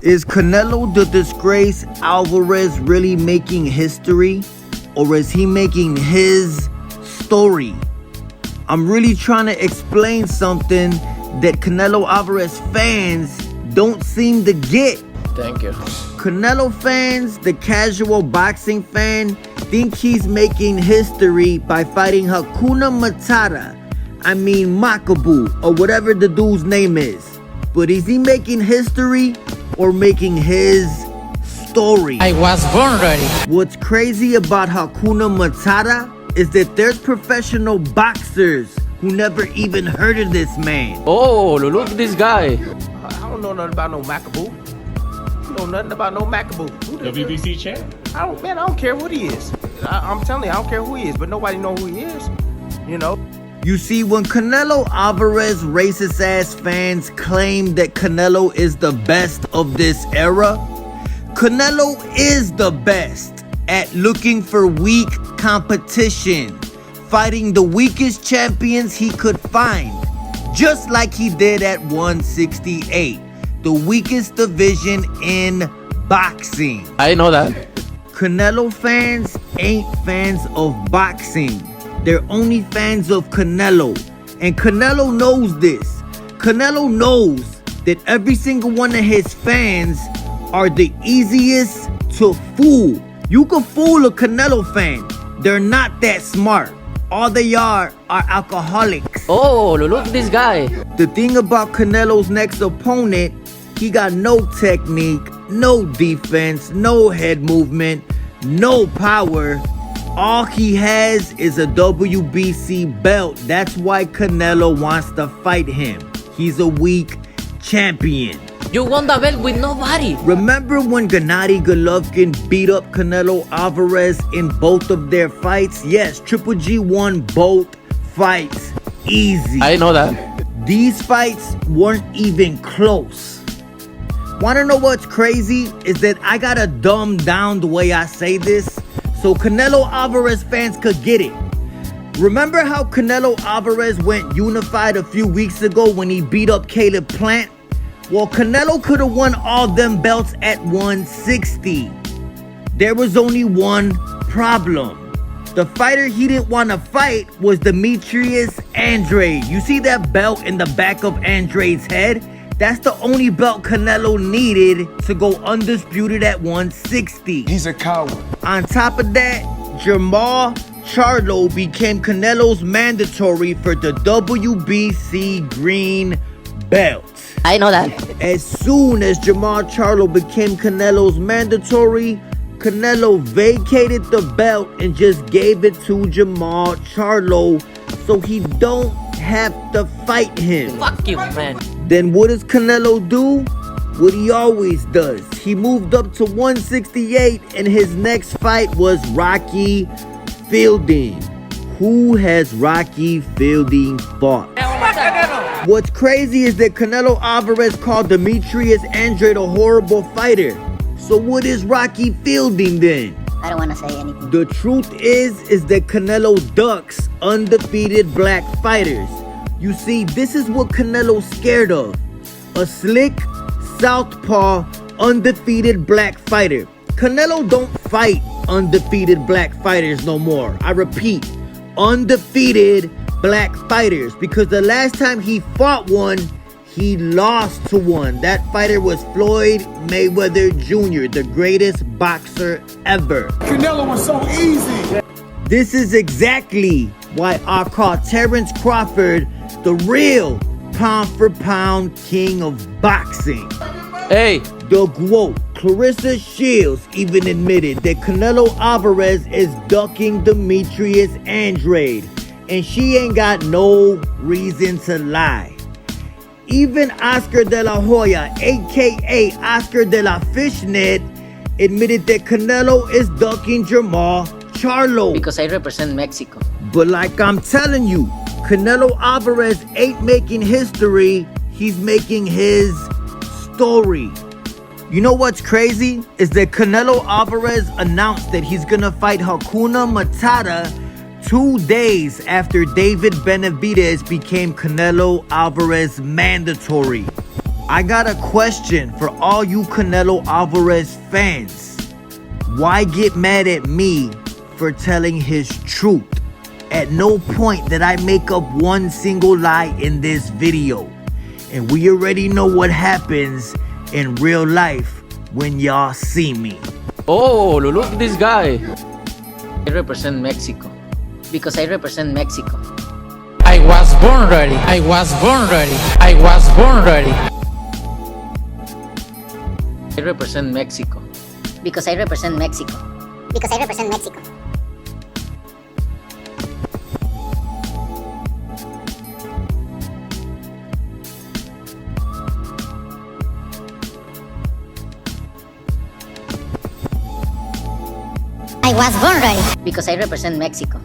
Is Canelo the disgrace Alvarez really making history? Or is he making his story? I'm really trying to explain something that Canelo Alvarez fans don't seem to get. Thank you. Canelo fans, the casual boxing fan, think he's making history by fighting Hakuna Matata. I mean Makabu, or whatever the dude's name is. But is he making history or making his story? I was born ready. What's crazy about Hakuna Matata is that there's professional boxers who never even heard of this man. Oh, look at this guy. I don't know nothing about no Makabu. I don't know nothing about no Makabu. WBC champ? I don't care what he is. I'm telling you, I don't care who he is, but nobody know who he is. You know? You see, when Canelo Alvarez racist ass fans claim that Canelo is the best of this era, Canelo is the best at looking for weak competition, fighting the weakest champions he could find, just like he did at 168, the weakest division in boxing. I know that. Canelo fans ain't fans of boxing. They're only fans of Canelo. And Canelo knows this. Canelo knows that every single one of his fans are the easiest to fool. You can fool a Canelo fan. They're not that smart. All they are alcoholics. Oh, look at this guy. The thing about Canelo's next opponent, he got no technique, no defense, no head movement, no power. All he has is a WBC belt. That's why Canelo wants to fight him. He's a weak champion. You won the belt with nobody. Remember when Gennady Golovkin beat up Canelo Alvarez in both of their fights? Yes, Triple G won both fights easy. I know that. These fights weren't even close. Wanna know what's crazy? Is that I gotta dumb down the way I say this so Canelo Alvarez fans could get it. Remember how Canelo Alvarez went unified a few weeks ago when he beat up Caleb Plant? Well, Canelo could have won all them belts at 160. There was only one problem. The fighter he didn't want to fight was Demetrius Andrade. You see that belt in the back of Andrade's head? That's the only belt Canelo needed to go undisputed at 160. He's a coward. On top of that, Jamal Charlo became Canelo's mandatory for the WBC green belt. I know that. As soon as Jamal Charlo became Canelo's mandatory, Canelo vacated the belt and just gave it to Jamal Charlo so he don't have to fight him. Fuck you, man. Then what does Canelo do? What he always does. He moved up to 168 and his next fight was Rocky Fielding. Who has Rocky Fielding fought? What's crazy is that Canelo Alvarez called Demetrius Andrade a horrible fighter. So what is Rocky Fielding then? I don't want to say anything. The truth is that Canelo ducks undefeated black fighters. You see, this is what Canelo's scared of. A slick, southpaw, undefeated black fighter. Canelo don't fight undefeated black fighters no more. I repeat, undefeated black fighters. Because the last time he fought one, he lost to one. That fighter was Floyd Mayweather Jr., the greatest boxer ever. Canelo was so easy. This is exactly why I call Terence Crawford the real pound-for-pound king of boxing. Hey. The GOAT, Clarissa Shields, even admitted that Canelo Alvarez is ducking Demetrius Andrade, and she ain't got no reason to lie. Even Oscar De La Hoya, aka Oscar De La Fishnet, admitted that Canelo is ducking Jamal Charlo. Because I represent Mexico. But like I'm telling you, Canelo Alvarez ain't making history, he's making his story. You know what's crazy? Is that Canelo Alvarez announced that he's gonna fight Hakuna Matata 2 days after David Benavidez became Canelo Alvarez mandatory. I got a question for all you Canelo Alvarez fans. Why get mad at me for telling his truth? At no point did I make up one single lie in this video. And we already know what happens in real life when y'all see me. Oh, look at this guy. I represent Mexico. Because I represent Mexico. I was born ready. I was born ready. I was born ready. I represent Mexico. Because I represent Mexico. Because I represent Mexico. I was born ready. Because I represent Mexico.